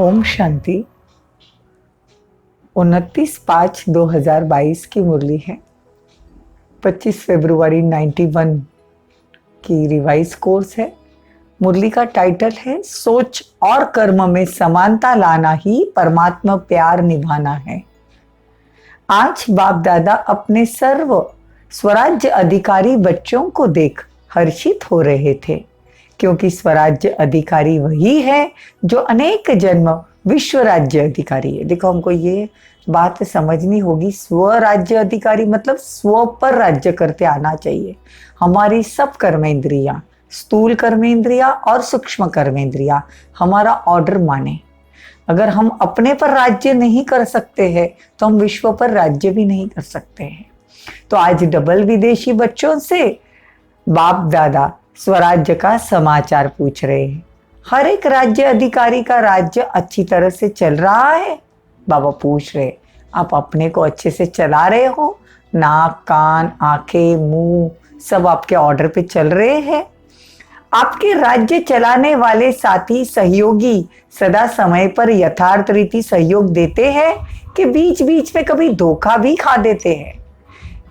ओम शांति। 29/5/2022 की मुरली है। 25 फरवरी 91 की रिवाइज कोर्स है। मुरली का टाइटल है सोच और कर्म में समानता लाना ही परमात्मा प्यार निभाना है। आज बाप दादा अपने सर्व स्वराज्य अधिकारी बच्चों को देख हर्षित हो रहे थे, क्योंकि स्वराज्य अधिकारी वही है जो अनेक जन्म विश्व राज्य अधिकारी है। देखो, हमको ये बात समझनी होगी। स्वराज्य अधिकारी मतलब स्व पर राज्य करते आना चाहिए। हमारी सब कर्मेंद्रियां, स्थूल कर्मेंद्रियां और सूक्ष्म कर्मेंद्रियां हमारा ऑर्डर माने। अगर हम अपने पर राज्य नहीं कर सकते हैं तो हम विश्व पर राज्य भी नहीं कर सकते हैं। तो आज डबल विदेशी बच्चों से बाप दादा स्वराज्य का समाचार पूछ रहे हैं। हर एक राज्य अधिकारी का राज्य अच्छी तरह से चल रहा है? बाबा पूछ रहे, आप अपने को अच्छे से चला रहे हो? नाक, कान, आंखें, मुंह सब आपके ऑर्डर पे चल रहे हैं? आपके राज्य चलाने वाले साथी सहयोगी सदा समय पर यथार्थ रीति सहयोग देते हैं कि बीच बीच में कभी धोखा भी खा देते हैं?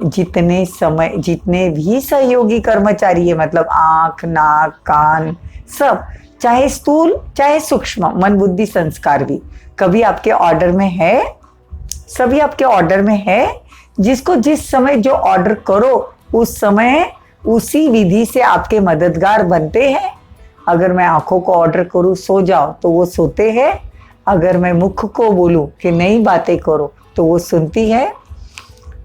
जितने भी सहयोगी कर्मचारी है, मतलब आंख, नाक, कान सब, चाहे स्थूल चाहे सूक्ष्म, मन बुद्धि संस्कार भी कभी आपके ऑर्डर में है? सभी आपके ऑर्डर में है। जिसको जिस समय जो ऑर्डर करो उस समय उसी विधि से आपके मददगार बनते हैं। अगर मैं आंखों को ऑर्डर करूं सो जाओ तो वो सोते हैं। अगर मैं मुख को बोलूं कि नई बातें करो तो वो सुनती है।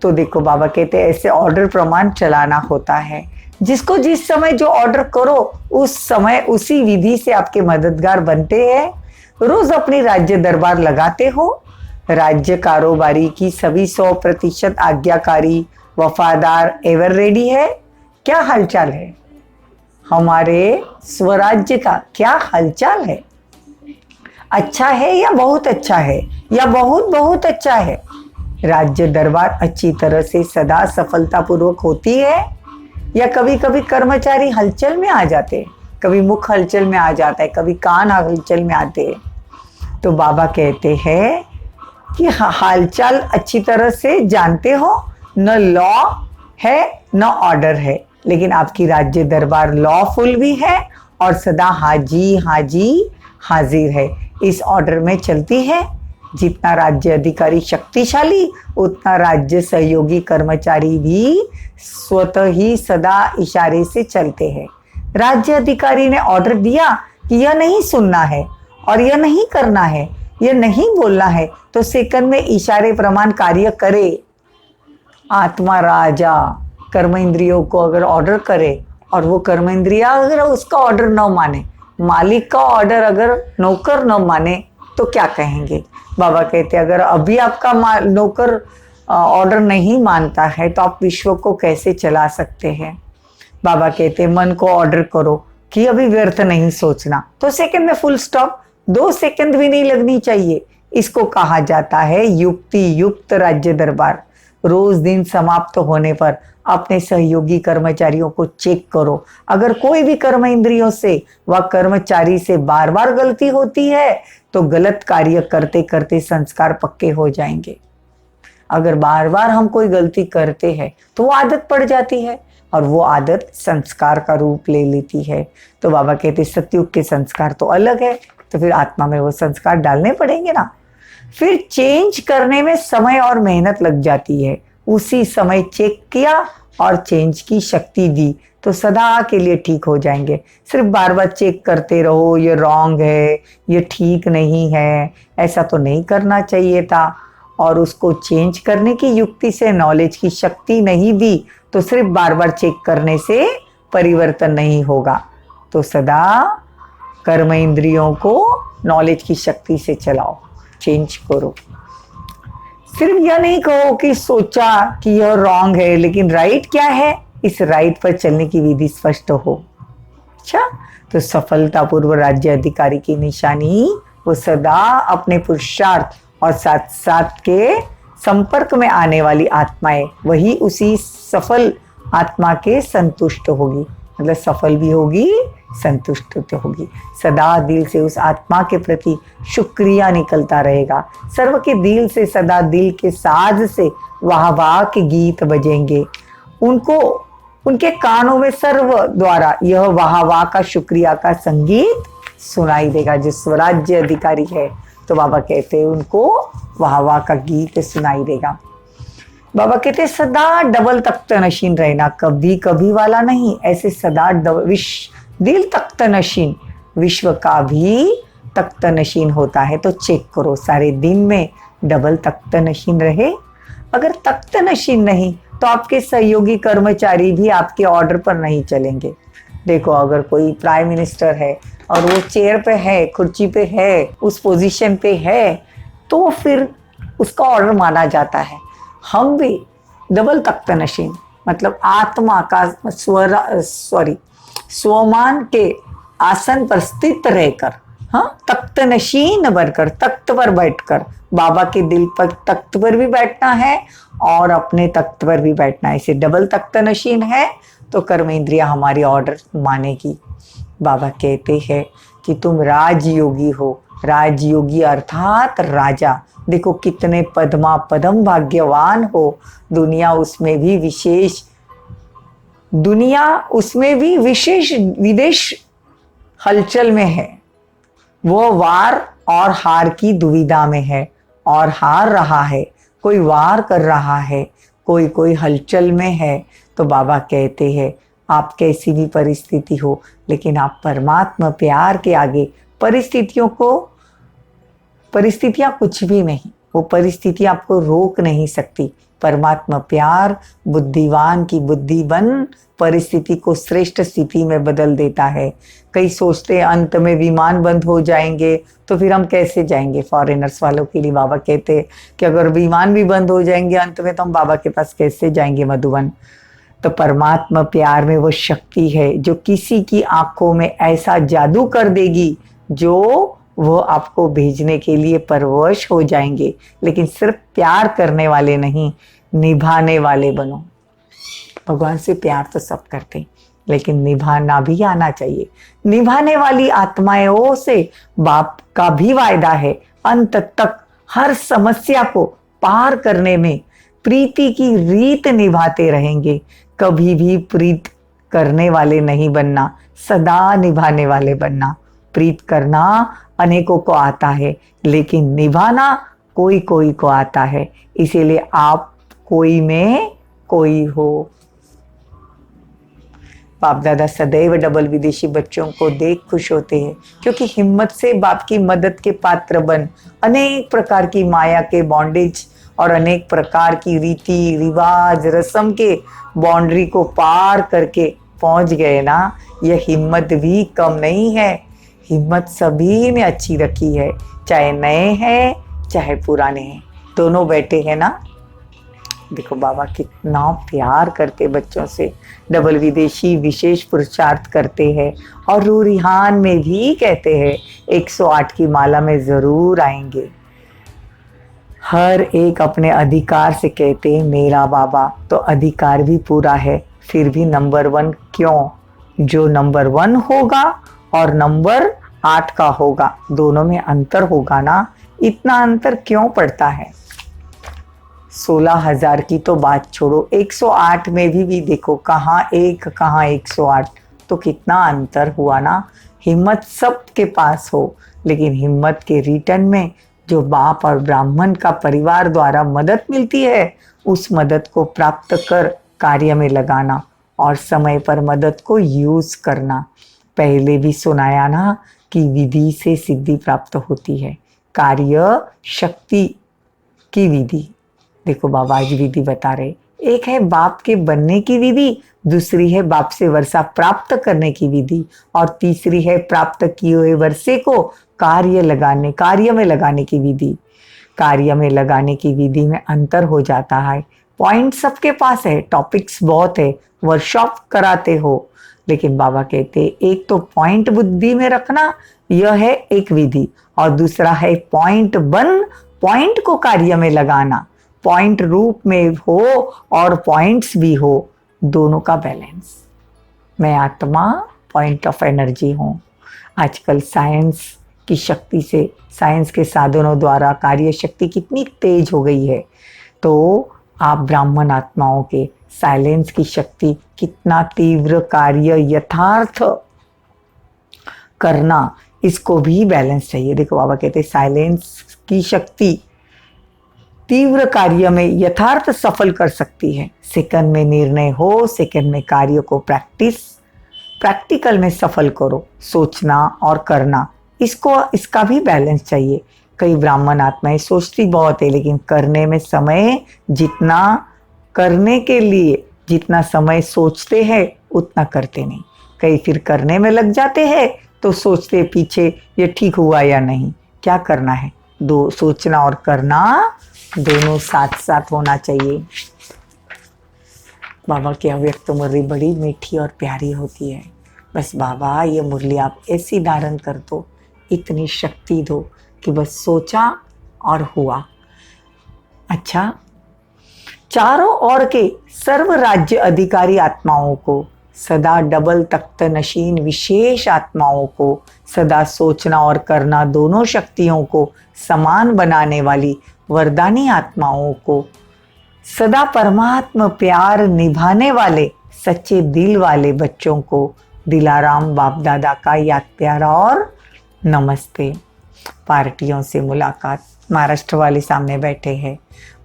तो देखो, बाबा कहते हैं ऐसे ऑर्डर प्रमाण चलाना होता है। जिसको जिस समय जो ऑर्डर करो उस समय उसी विधि से आपके मददगार बनते हैं। रोज अपनी राज्य दरबार लगाते हो। राज्य कारोबारी की सभी 100% आज्ञाकारी, वफादार, एवर रेडी है। क्या हालचाल है? हमारे स्वराज्य का क्या हालचाल है? अच्छा है या बहुत अच्छा है या बहुत बहुत अच्छा है? राज्य दरबार अच्छी तरह से सदा सफलतापूर्वक होती है या कभी कभी कर्मचारी हलचल में आ जाते हैं, कभी मुख हलचल में आ जाता है, कभी कान हलचल में आते हैं? तो बाबा कहते हैं कि हालचाल अच्छी तरह से जानते हो। न लॉ है न ऑर्डर है, लेकिन आपकी राज्य दरबार लॉफुल भी है और सदा हाजी हाजी हाजिर है। इस ऑर्डर में चलती है। जितना राज्य अधिकारी शक्तिशाली उतना राज्य सहयोगी कर्मचारी भी स्वतः ही सदा इशारे से चलते हैं। राज्य अधिकारी ने ऑर्डर दिया कि यह नहीं सुनना है और यह नहीं करना है, यह नहीं बोलना है, तो सेकंड में इशारे प्रमाण कार्य करे। आत्मा राजा कर्म इंद्रियों को अगर ऑर्डर करे और वो कर्म इंद्रिया अगर उसका ऑर्डर न माने, मालिक का ऑर्डर अगर नौकर न माने, तो क्या कहेंगे? बाबा कहते हैं अगर अभी आपका नौकर ऑर्डर नहीं मानता है तो आप विश्व को कैसे चला सकते हैं? बाबा कहते हैं मन को ऑर्डर करो कि अभी व्यर्थ नहीं सोचना, तो सेकंड में फुल स्टॉप, 2 सेकंड भी नहीं लगनी चाहिए। इसको कहा जाता है युक्ति युक्त राज्य दरबार। रोज दिन समाप्त होने पर अपने सहयोगी कर्मचारियों को चेक करो। अगर कोई भी कर्म इंद्रियों से व कर्मचारी से बार बार गलती होती है तो गलत कार्य करते करते संस्कार पक्के हो जाएंगे। अगर बार बार हम कोई गलती करते हैं तो वो आदत पड़ जाती है और वो आदत संस्कार का रूप ले लेती है। तो बाबा कहते सतयुग के संस्कार तो अलग है, तो फिर आत्मा में वो संस्कार डालने पड़ेंगे ना। फिर चेंज करने में समय और मेहनत लग जाती है। उसी समय चेक किया और चेंज की शक्ति दी तो सदा के लिए ठीक हो जाएंगे। सिर्फ बार बार चेक करते रहो, ये रॉन्ग है, ये ठीक नहीं है, ऐसा तो नहीं करना चाहिए था, और उसको चेंज करने की युक्ति से नॉलेज की शक्ति नहीं दी तो सिर्फ बार बार चेक करने से परिवर्तन नहीं होगा। तो सदा कर्म इंद्रियों को नॉलेज की शक्ति से चलाओ, चेंज करो। सिर्फ यह नहीं कहो कि सोचा कि यह रॉन्ग है, लेकिन राइट क्या है, इस राइट पर चलने की विधि स्पष्ट हो। अच्छा, तो सफलतापूर्व राज्य अधिकारी की निशानी वो सदा अपने पुरुषार्थ और साथ साथ के संपर्क में आने वाली आत्माएं, वही उसी सफल आत्मा के संतुष्ट होगी। मतलब सफल भी होगी, संतुष्ट होगी। सदा दिल से उस आत्मा के प्रति शुक्रिया निकलता रहेगा। सर्व के दिल से सदा दिल के साज से वाह वाह के गीत बजेंगे। उनको उनके कानों में सर्व द्वारा यह वाह वाह का शुक्रिया का संगीत सुनाई देगा। जो स्वराज्य अधिकारी है तो बाबा कहते हैं उनको वाह वाह का गीत सुनाई देगा। बाबा कहते हैं सदा डबल तख्त नशीन रहना, कभी कभी वाला नहीं, ऐसे सदा दिल तख्त नशीन, विश्व का भी तख्त नशीन होता है। तो चेक करो सारे दिन में डबल तख्त नशीन रहे। अगर तख्त नशीन नहीं तो आपके सहयोगी कर्मचारी भी आपके ऑर्डर पर नहीं चलेंगे। देखो अगर कोई प्राइम मिनिस्टर है और वो चेयर पे है, कुर्सी पे है, उस पोजीशन पे है, तो फिर उसका ऑर्डर माना जाता है। हम भी डबल तख्त नशीन मतलब आत्मा का स्वमान के आसन पर स्थित रहकर, हाँ, तख्त नशीन बनकर, तख्त पर बैठकर बाबा के दिल पर तख्त पर भी बैठना है और अपने तख्त पर भी बैठना है। इसे डबल तख्त नशीन है तो कर्म इंद्रिया हमारी ऑर्डर मानेगी। बाबा कहते हैं कि तुम राजयोगी हो। राजयोगी अर्थात राजा। देखो कितने पद्मा पदम भाग्यवान हो। दुनिया उसमें भी विशेष विदेश हलचल में है। वो वार और हार की दुविधा में है और हार रहा है। कोई वार कर रहा है, कोई हलचल में है। तो बाबा कहते हैं आप कैसी भी परिस्थिति हो, लेकिन आप परमात्मा प्यार के आगे परिस्थितियां कुछ भी नहीं। वो परिस्थिति आपको रोक नहीं सकती। परमात्मा प्यार बुद्धिवान की बुद्धि बन परिस्थिति को श्रेष्ठ स्थिति में बदल देता है। कई सोचते हैं अंत में विमान बंद हो जाएंगे तो फिर हम कैसे जाएंगे। फॉरेनर्स वालों के लिए बाबा कहते हैं कि अगर विमान भी बंद हो जाएंगे अंत में तो हम बाबा के पास कैसे जाएंगे मधुबन। तो परमात्मा प्यार में वो शक्ति है जो किसी की आंखों में ऐसा जादू कर देगी जो वो आपको भेजने के लिए परवश हो जाएंगे। लेकिन सिर्फ प्यार करने वाले नहीं, निभाने वाले बनो। भगवान से प्यार तो सब करते हैं, लेकिन निभाना भी आना चाहिए। निभाने वाली आत्माओं से बाप का भी वायदा है, अंत तक हर समस्या को पार करने में प्रीति की रीत निभाते रहेंगे। कभी भी प्रीत करने वाले नहीं बनना, सदा निभाने वाले बनना। प्रीत करना अनेकों को आता है, लेकिन निभाना कोई को आता है। इसीलिए आप कोई में कोई हो। बाप दादा सदैव डबल विदेशी बच्चों को देख खुश होते हैं, क्योंकि हिम्मत से बाप की मदद के पात्र बन अनेक प्रकार की माया के बॉन्डेज और अनेक प्रकार की रीति रिवाज रस्म के बाउंड्री को पार करके पहुंच गए ना। यह हिम्मत भी कम नहीं है। हिम्मत सभी में अच्छी रखी है, चाहे नए हैं चाहे पुराने हैं, दोनों बैठे हैं ना। देखो बाबा कितना प्यार करते बच्चों से। डबल विदेशी विशेष पुरुषार्थ करते हैं और रूरिहान में भी कहते हैं 108 की माला में जरूर आएंगे। हर एक अपने अधिकार से कहते हैं मेरा बाबा। तो अधिकार भी पूरा है, फिर भी नंबर 1 क्यों? जो नंबर 1 होगा और नंबर 8 का होगा, दोनों में अंतर होगा ना। इतना अंतर क्यों पड़ता है? 16,000 की तो बात छोड़ो, 108 में भी देखो कहाँ 1 कहाँ 108, तो कितना अंतर हुआ ना। हिम्मत सबके पास हो, लेकिन हिम्मत के रिटर्न में जो बाप और ब्राह्मण का परिवार द्वारा मदद मिलती है, उस मदद को प्राप्त कर कार्य में लगाना और समय पर मदद को यूज करना। पहले भी सुनाया ना कि विधि से सिद्धि प्राप्त होती है, कार्य शक्ति की विधि। देखो बाबा आज विधि बता रहे, एक है बाप के बनने की विधि, दूसरी है बाप से वर्षा प्राप्त करने की विधि, और तीसरी है प्राप्त किए हुए वर्षे को कार्य में लगाने की विधि। कार्य में लगाने की विधि में अंतर हो जाता है। पॉइंट सबके पास है, टॉपिक्स बहुत है, वर्कशॉप कराते हो, लेकिन बाबा कहते एक तो पॉइंट बुद्धि में रखना, यह है एक विधि, और दूसरा है पॉइंट को कार्य में लगाना। पॉइंट रूप में हो और पॉइंट्स भी हो, दोनों का बैलेंस। मैं आत्मा पॉइंट ऑफ एनर्जी हों। आजकल साइंस की शक्ति से, साइंस के साधनों द्वारा कार्य शक्ति कितनी तेज हो गई है, तो आप ब्राह्मण आत्माओं के साइलेंस की शक्ति कितना तीव्र कार्य यथार्थ करना, इसको भी बैलेंस चाहिए। देखो बाबा कहते हैं साइलेंस की शक्ति तीव्र कार्य में यथार्थ सफल कर सकती है। सेकंड में निर्णय हो, सेकंड में कार्य को प्रैक्टिकल में सफल करो, सोचना और करना, इसका भी बैलेंस चाहिए। कई ब्राह्मण आत्माएं सोचती बहुत है, लेकिन करने में समय जितना करने के लिए जितना समय सोचते हैं उतना करते नहीं। कई फिर करने में लग जाते हैं तो सोचते पीछे ये ठीक हुआ या नहीं। क्या करना है, दो सोचना और करना दोनों साथ साथ होना चाहिए। बाबा की अव्यक्त मुरली बड़ी मीठी और प्यारी होती है। बस बाबा ये मुरली आप ऐसी धारण कर दो, इतनी शक्ति दो कि बस सोचा और हुआ। अच्छा, चारों ओर के सर्व राज्य अधिकारी आत्माओं को, सदा डबल तख्त नशीन विशेष आत्माओं को, सदा सोचना और करना दोनों शक्तियों को समान बनाने वाली वरदानी आत्माओं को, सदा परमात्मा प्यार निभाने वाले सच्चे दिल वाले बच्चों को दिलाराम बाप दादा का याद प्यारा और नमस्ते। पार्टियों से मुलाकात, महाराष्ट्र वाले सामने बैठे हैं।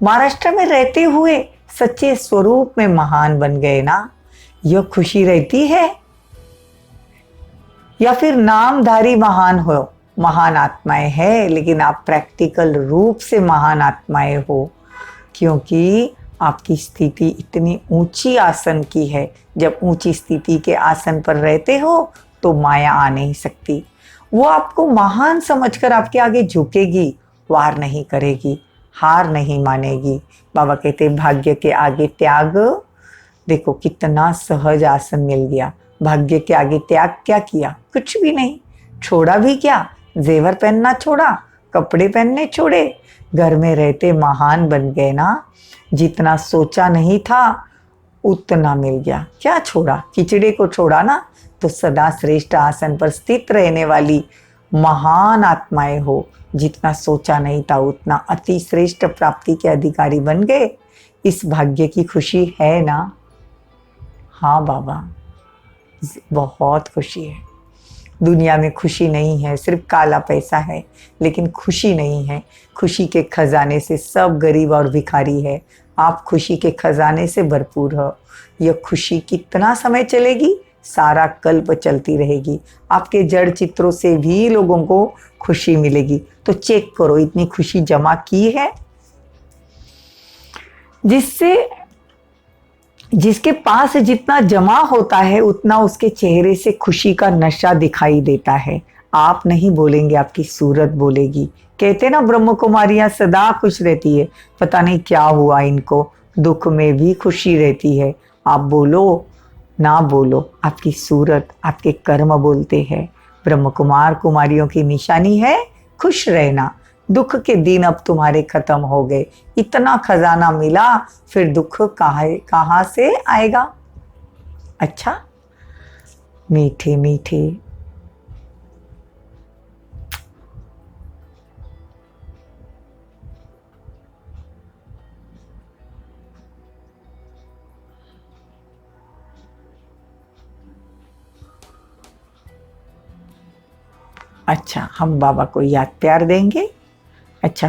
महाराष्ट्र में रहते हुए सच्चे स्वरूप में महान बन गए ना, यह खुशी रहती है। या फिर नामधारी महान हो, महान आत्माएं हैं, लेकिन आप प्रैक्टिकल रूप से महान आत्माएं हो, क्योंकि आपकी स्थिति इतनी ऊंची आसन की है। जब ऊंची स्थिति के आसन पर रहते हो तो माया आ नहीं सकती। वो आपको महान समझकर आपके आगे झुकेगी, वार नहीं करेगी, हार नहीं मानेगी। बाबा कहते भाग्य के आगे त्याग। देखो कितना सहज आसन मिल गया। भाग्य के आगे त्याग क्या किया? कुछ भी नहीं। छोड़ा भी क्या? जेवर पहनना छोड़ा, कपड़े पहनने छोड़े, घर में रहते महान बन गए ना। जितना सोचा नहीं था उतना मिल गया। क्या छोड़ा? खिचड़ी को छोड़ा ना। तो सदा श्रेष्ठ आसन पर स्थित रहने वाली महान आत्माएं हो। जितना सोचा नहीं था उतना अति श्रेष्ठ प्राप्ति के अधिकारी बन गए। इस भाग्य की खुशी है ना? हाँ बाबा, बहुत खुशी है। दुनिया में खुशी नहीं है, सिर्फ काला पैसा है, लेकिन खुशी नहीं है। खुशी के खजाने से सब गरीब और भिखारी है। आप खुशी के खजाने से भरपूर हो। यह खुशी कितना समय चलेगी? सारा कल्प चलती रहेगी। आपके जड़ चित्रों से भी लोगों को खुशी मिलेगी। तो चेक करो इतनी खुशी जमा की है, जिसके पास जितना जमा होता है उतना उसके चेहरे से खुशी का नशा दिखाई देता है। आप नहीं बोलेंगे, आपकी सूरत बोलेगी। कहते ना ब्रह्म कुमारियां सदा खुश रहती है, पता नहीं क्या हुआ इनको, दुख में भी खुशी रहती है। आप बोलो ना बोलो, आपकी सूरत, आपके कर्म बोलते हैं। ब्रह्म कुमार कुमारियों की निशानी है खुश रहना। दुख के दिन अब तुम्हारे खत्म हो गए। इतना खजाना मिला, फिर दुख कहाँ से आएगा? अच्छा, मीठे मीठे अच्छा, हम बाबा को याद प्यार देंगे। अच्छा,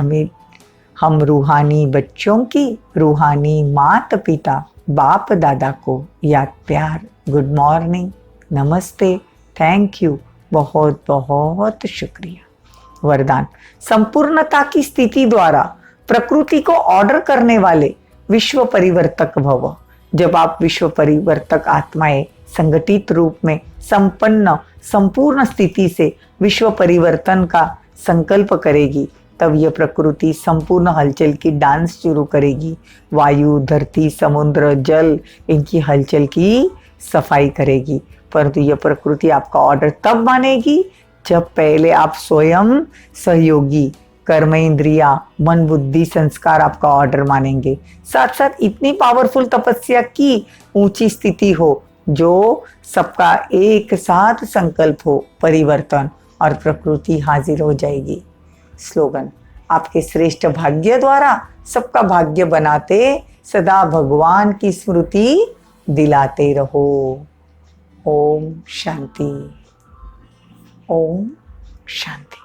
हम रूहानी बच्चों की, रूहानी माता पिता बाप दादा को याद प्यार, गुड मॉर्निंग, नमस्ते, थैंक यू, बहुत बहुत शुक्रिया। वरदान, संपूर्णता की स्थिति द्वारा प्रकृति को ऑर्डर करने वाले विश्व परिवर्तक भव। जब आप विश्व परिवर्तक आत्माएं संगठित रूप में संपन्न संपूर्ण स्थिति से विश्व परिवर्तन का संकल्प करेगी, तब यह प्रकृति संपूर्ण हलचल की डांस शुरू करेगी। वायु, धरती, समुद्र, जल, इनकी हलचल की सफाई करेगी। परंतु यह प्रकृति आपका ऑर्डर तब मानेगी जब पहले आप स्वयं सहयोगी, कर्म इंद्रिया, मन, बुद्धि, संस्कार आपका ऑर्डर मानेंगे। साथ साथ इतनी पावरफुल तपस्या की ऊंची स्थिति हो जो सबका एक साथ संकल्प हो परिवर्तन और प्रकृति हाजिर हो जाएगी। स्लोगन, आपके श्रेष्ठ भाग्य द्वारा सबका भाग्य बनाते सदा भगवान की स्मृति दिलाते रहो। ओम शांति। ओम शांति।